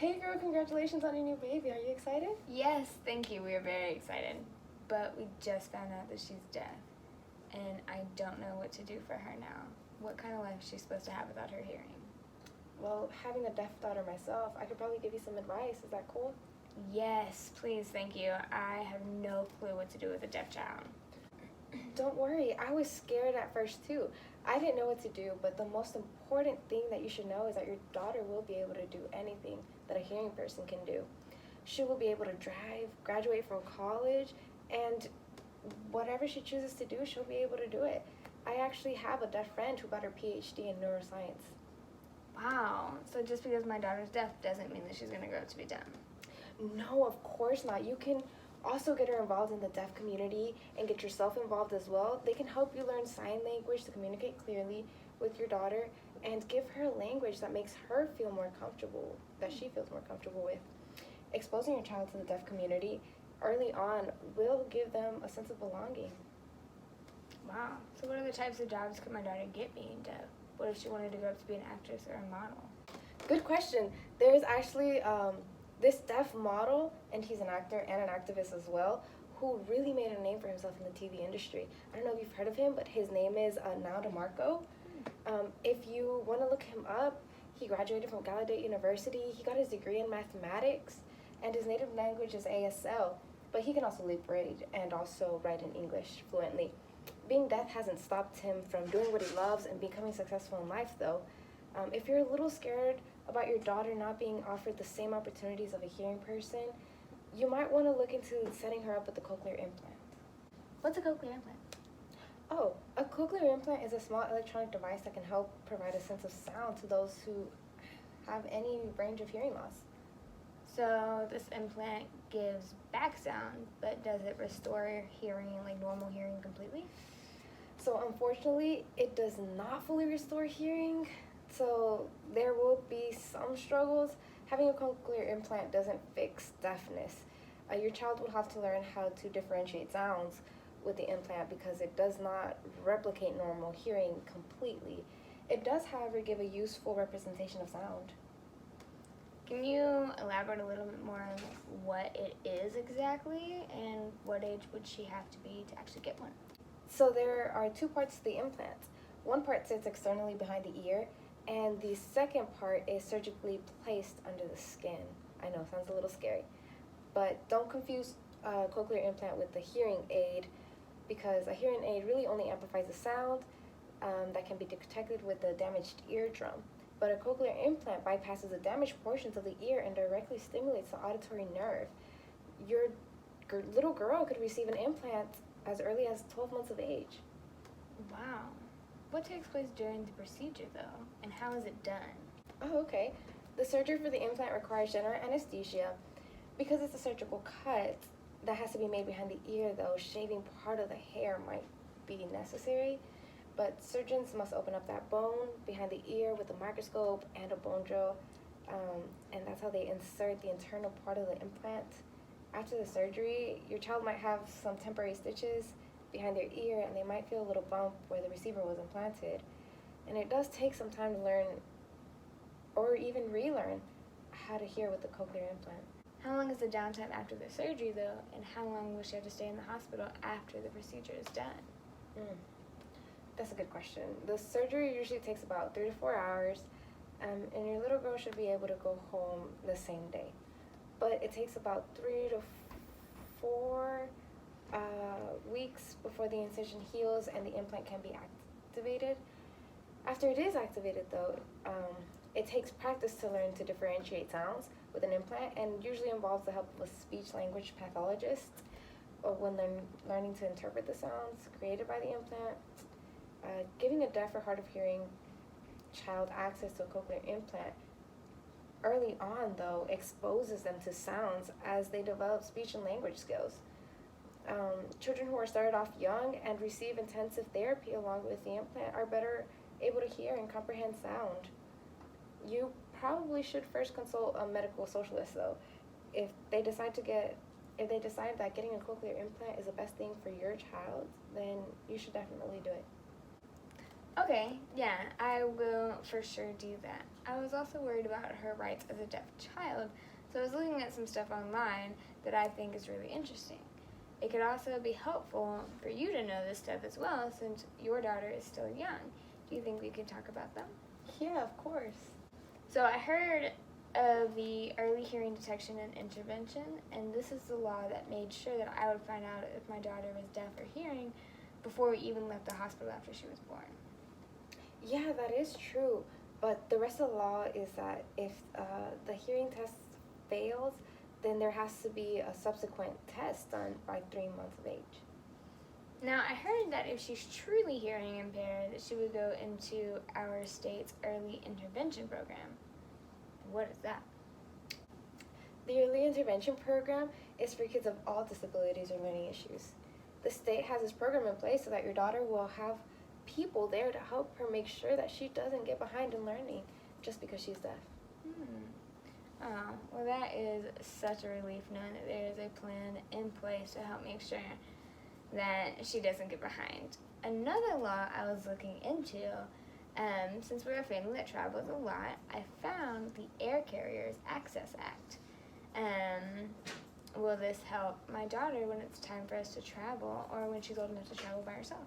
Hey girl, congratulations on your new baby. Are you excited? Yes, thank you. We are very excited. But we just found out that she's deaf. And I don't know what to do for her now. What kind of life is she supposed to have without her hearing? Well, having a deaf daughter myself, I could probably give you some advice. Is that cool? Yes, please, thank you. I have no clue what to do with a deaf child. Don't worry, I was scared at first too. I didn't know what to do, but the most important thing that you should know is that your daughter will be able to do anything that a hearing person can do. She will be able to drive, graduate from college, and whatever she chooses to do, she'll be able to do it. I actually have a deaf friend who got her PhD in neuroscience. Wow, so just because my daughter's deaf doesn't mean that she's going to grow up to be dumb. No, of course not. You can also get her involved in the deaf community and get yourself involved as well. They can help you learn sign language to communicate clearly with your daughter and give her a language that makes her feel more comfortable, that she feels more comfortable with. Exposing your child to the deaf community early on will give them a sense of belonging. Wow, so what other types of jobs could my daughter get being deaf? What if she wanted to grow up to be an actress or a model? Good question. There's actually this deaf model, and he's an actor and an activist as well, who really made a name for himself in the TV industry. I don't know if you've heard of him, but his name is Now DeMarco. If you want to look him up, he graduated from Gallaudet University. He got his degree in mathematics, and his native language is ASL, but he can also read and also write in English fluently. Being deaf hasn't stopped him from doing what he loves and becoming successful in life, though. If you're a little scared about your daughter not being offered the same opportunities of a hearing person, you might want to look into setting her up with a cochlear implant. What's a cochlear implant? Oh, a cochlear implant is a small electronic device that can help provide a sense of sound to those who have any range of hearing loss. So this implant gives back sound, but does it restore hearing, like normal hearing, completely? So unfortunately, it does not fully restore hearing, so there will be some struggles. Having a cochlear implant doesn't fix deafness. Your child will have to learn how to differentiate sounds with the implant because it does not replicate normal hearing completely. It does, however, give a useful representation of sound. Can you elaborate a little bit more on what it is exactly, and what age would she have to be to actually get one? So there are two parts to the implant. One part sits externally behind the ear, and the second part is surgically placed under the skin. I know, sounds a little scary. But don't confuse a cochlear implant with a hearing aid, because a hearing aid really only amplifies the sound that can be detected with the damaged eardrum. But a cochlear implant bypasses the damaged portions of the ear and directly stimulates the auditory nerve. Your little girl could receive an implant as early as 12 months of age. Wow. What takes place during the procedure, though, and how is it done? Oh, okay. The surgery for the implant requires general anesthesia. Because it's a surgical cut that has to be made behind the ear, though, shaving part of the hair might be necessary. But surgeons must open up that bone behind the ear with a microscope and a bone drill, and that's how they insert the internal part of the implant. After the surgery, your child might have some temporary stitches behind their ear, and they might feel a little bump where the receiver was implanted. And it does take some time to learn or even relearn how to hear with the cochlear implant. How long is the downtime after the surgery, though, and how long will she have to stay in the hospital after the procedure is done? That's a good question. The surgery usually takes about 3 to 4 hours, and your little girl should be able to go home the same day. But it takes about 3 to 4 weeks before the incision heals and the implant can be activated. After it is activated, though, it takes practice to learn to differentiate sounds with an implant, and usually involves the help of a speech-language pathologist when learning to interpret the sounds created by the implant. Giving a deaf or hard of hearing child access to a cochlear implant early on, though, exposes them to sounds as they develop speech and language skills. Children who are started off young and receive intensive therapy along with the implant are better able to hear and comprehend sound. You probably should first consult a medical socialist, though. If they decide that getting a cochlear implant is the best thing for your child, then you should definitely do it. Okay, yeah, I will for sure do that. I was also worried about her rights as a deaf child, so I was looking at some stuff online that I think is really interesting. It could also be helpful for you to know this stuff as well, since your daughter is still young. Do you think we could talk about them? Yeah, of course. So I heard of the Early Hearing Detection and Intervention, and this is the law that made sure that I would find out if my daughter was deaf or hearing before we even left the hospital after she was born. Yeah, that is true. But the rest of the law is that if the hearing test fails, then there has to be a subsequent test done by 3 months of age. Now, I heard that if she's truly hearing impaired, that she would go into our state's early intervention program. What is that? The early intervention program is for kids of all disabilities or learning issues. The state has this program in place so that your daughter will have people there to help her make sure that she doesn't get behind in learning just because she's deaf. Oh, well, that is such a relief knowing that there is a plan in place to help make sure that she doesn't get behind. Another law I was looking into, since we're a family that travels a lot, I found the Air Carriers Access Act. Will this help my daughter when it's time for us to travel or when she's old enough to travel by herself?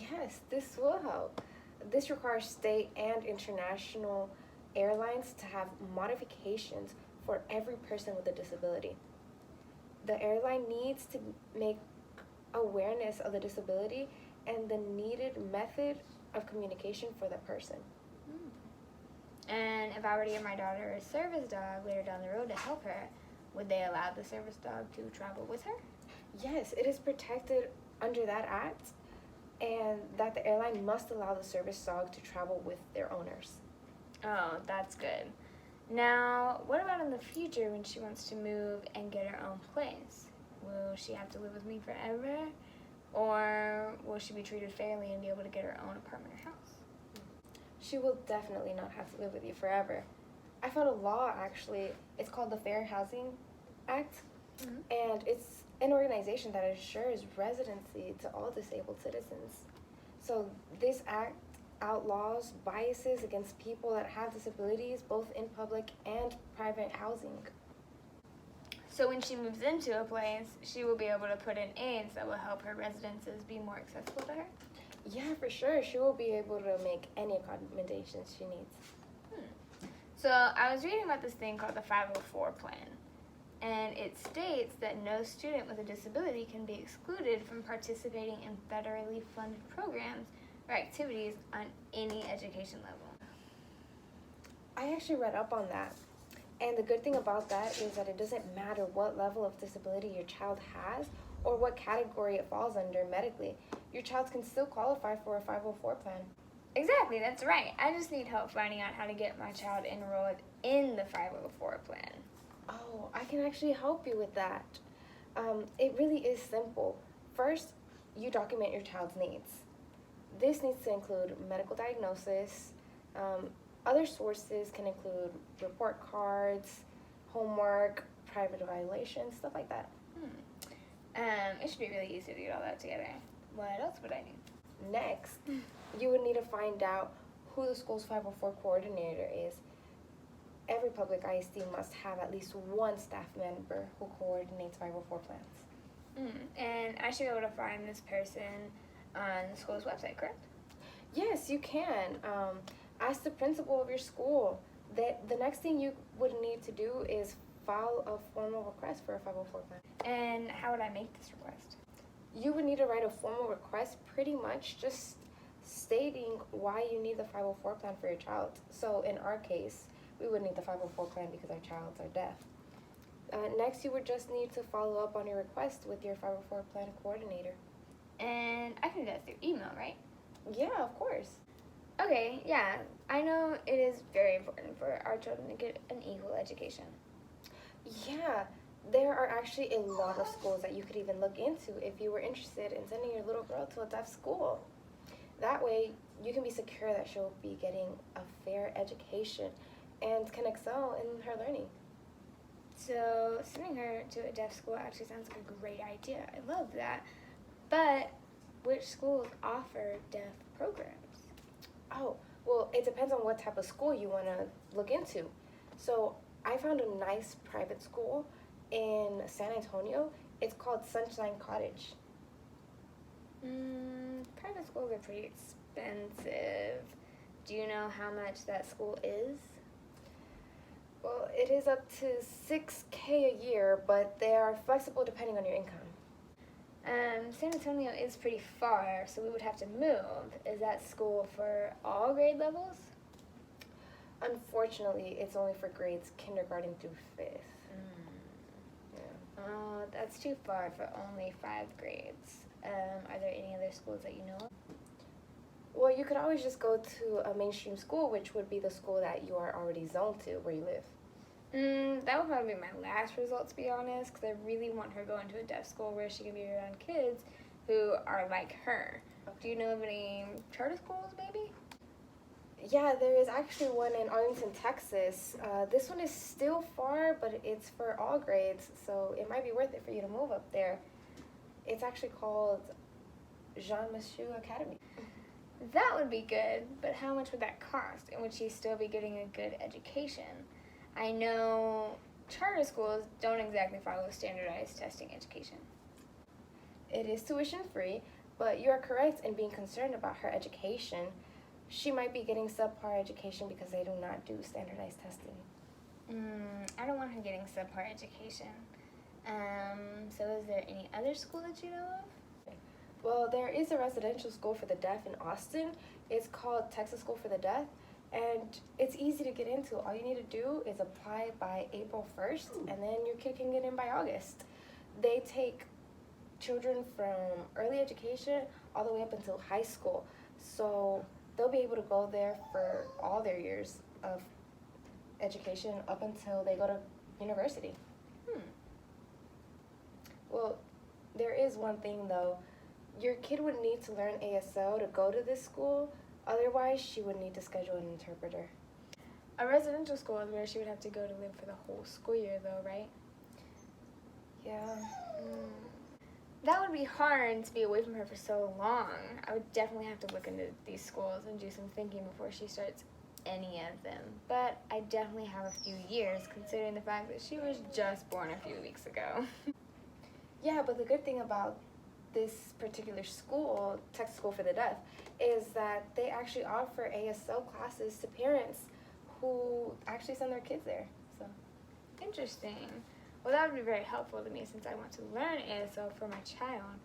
Yes, this will help. This requires state and international airlines to have modifications for every person with a disability. The airline needs to make awareness of the disability and the needed method of communication for the person. And if I were to give my daughter a service dog later down the road to help her, would they allow the service dog to travel with her? Yes, it is protected under that act, and that the airline must allow the service dog to travel with their owners. Oh, that's good. Now, what about in the future when she wants to move and get her own place? Will she have to live with me forever? Or will she be treated fairly and be able to get her own apartment or house? She will definitely not have to live with you forever. I found a law actually, it's called the Fair Housing Act, and it's an organization that assures residency to all disabled citizens. So this act outlaws biases against people that have disabilities both in public and private housing. So when she moves into a place, she will be able to put in aids that will help her residences be more accessible to her? Yeah, for sure. She will be able to make any accommodations she needs. So I was reading about this thing called the 504 plan, and it states that no student with a disability can be excluded from participating in federally funded programs or activities on any education level. I actually read up on that. And the good thing about that is that it doesn't matter what level of disability your child has or what category it falls under medically. Your child can still qualify for a 504 plan. Exactly, that's right. I just need help finding out how to get my child enrolled in the 504 plan. Oh, I can actually help you with that. It really is simple. First, you document your child's needs. This needs to include medical diagnosis. Other sources can include report cards, homework, private evaluations, stuff like that. It should be really easy to get all that together. What else would I need? Next, you would need to find out who the school's 504 coordinator is. Every public ISD must have at least one staff member who coordinates 504 plans. And I should be able to find this person on the school's website, correct? Yes, you can. Ask the principal of your school. The next thing you would need to do is file a formal request for a 504 plan. And how would I make this request? You would need to write a formal request, pretty much just stating why you need the 504 plan for your child. So in our case, we would need the 504 plan because our childs are deaf. Next, you would just need to follow up on your request with your 504 plan coordinator. And I can do that through email, right? Yeah, of course. Okay, yeah. I know it is very important for our children to get an equal education. Yeah, there are actually a lot of schools that you could even look into if you were interested in sending your little girl to a deaf school. That way, you can be secure that she'll be getting a fair education and can excel in her learning. So sending her to a deaf school actually sounds like a great idea. I love that. But which schools offer deaf programs? Oh, well, it depends on what type of school you want to look into. So I found a nice private school in San Antonio. It's called Sunshine Cottage. Private schools are pretty expensive. Do you know how much that school is? Well, it is up to 6K a year, but they are flexible depending on your income. San Antonio is pretty far, so we would have to move. Is that school for all grade levels? Unfortunately, it's only for grades kindergarten through 5th. Yeah. Oh, that's too far for only 5 grades. Are there any other schools that you know of? Well, you could always just go to a mainstream school, which would be the school that you are already zoned to where you live. That would probably be my last result, to be honest, because I really want her going to a deaf school where she can be around kids who are like her. Okay. Do you know of any charter schools, maybe? Yeah, there is actually one in Arlington, Texas. This one is still far, but it's for all grades, so it might be worth it for you to move up there. It's actually called Jean Monsieur Academy. That would be good, but how much would that cost? And would she still be getting a good education? I know charter schools don't exactly follow standardized testing education. It is tuition free, but you are correct in being concerned about her education. She might be getting subpar education because they do not do standardized testing. I don't want her getting subpar education. So is there any other school that you know of? Well, there is a residential school for the deaf in Austin. It's called Texas School for the Deaf, and it's easy to get into. All you need to do is apply by April 1st, and then your kid can get in by August. They take children from early education all the way up until high school, so they'll be able to go there for all their years of education up until they go to university. Well, there is one thing though. Your kid would need to learn ASL to go to this school. Otherwise, she would need to schedule an interpreter. A residential school is where she would have to go to live for the whole school year, though, right? Yeah. That would be hard to be away from her for so long. I would definitely have to look into these schools and do some thinking before she starts any of them. But I definitely have a few years, considering the fact that she was just born a few weeks ago. Yeah, but the good thing about this particular school, Texas School for the Deaf, is that they actually offer ASL classes to parents who actually send their kids there. So Interesting. Well, that would be very helpful to me since I want to learn ASL for my child.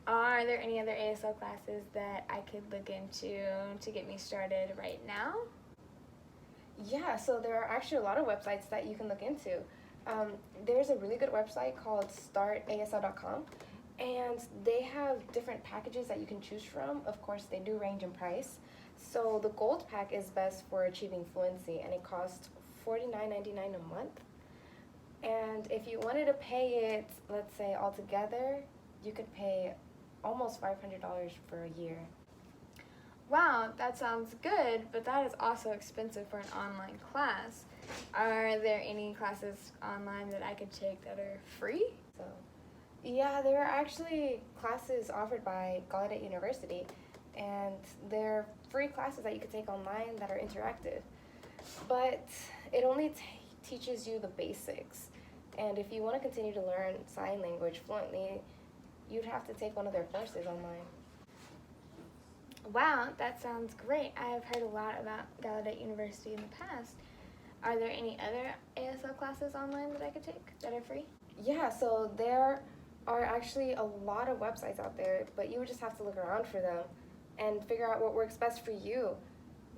Are there any other ASL classes that I could look into to get me started right now? yeah, so there are actually a lot of websites that you can look into. There's a really good website called startasl.com, and they have different packages that you can choose from. Of course, they do range in price. So the gold pack is best for achieving fluency, and it costs $49.99 a month. And if you wanted to pay it, let's say all together, you could pay almost $500 for a year. Wow, that sounds good, but that is also expensive for an online class. Are there any classes online that I could take that are free? So, yeah, there are actually classes offered by Gallaudet University, and they're free classes that you can take online that are interactive. But it only teaches you the basics. And if you want to continue to learn sign language fluently, you'd have to take one of their courses online. Wow, that sounds great. I have heard a lot about Gallaudet University in the past. Are there any other ASL classes online that I could take that are free? Yeah, so there are actually a lot of websites out there, but you would just have to look around for them and figure out what works best for you.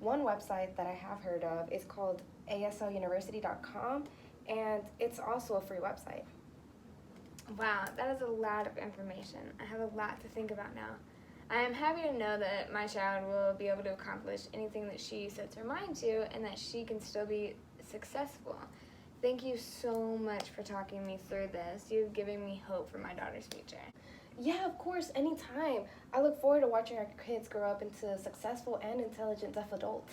One website that I have heard of is called asluniversity.com, and it's also a free website. Wow, that is a lot of information. I have a lot to think about now. I am happy to know that my child will be able to accomplish anything that she sets her mind to and that she can still be successful. Thank you so much for talking me through this. You've given me hope for my daughter's future. Yeah, of course, anytime. I look forward to watching our kids grow up into successful and intelligent deaf adults.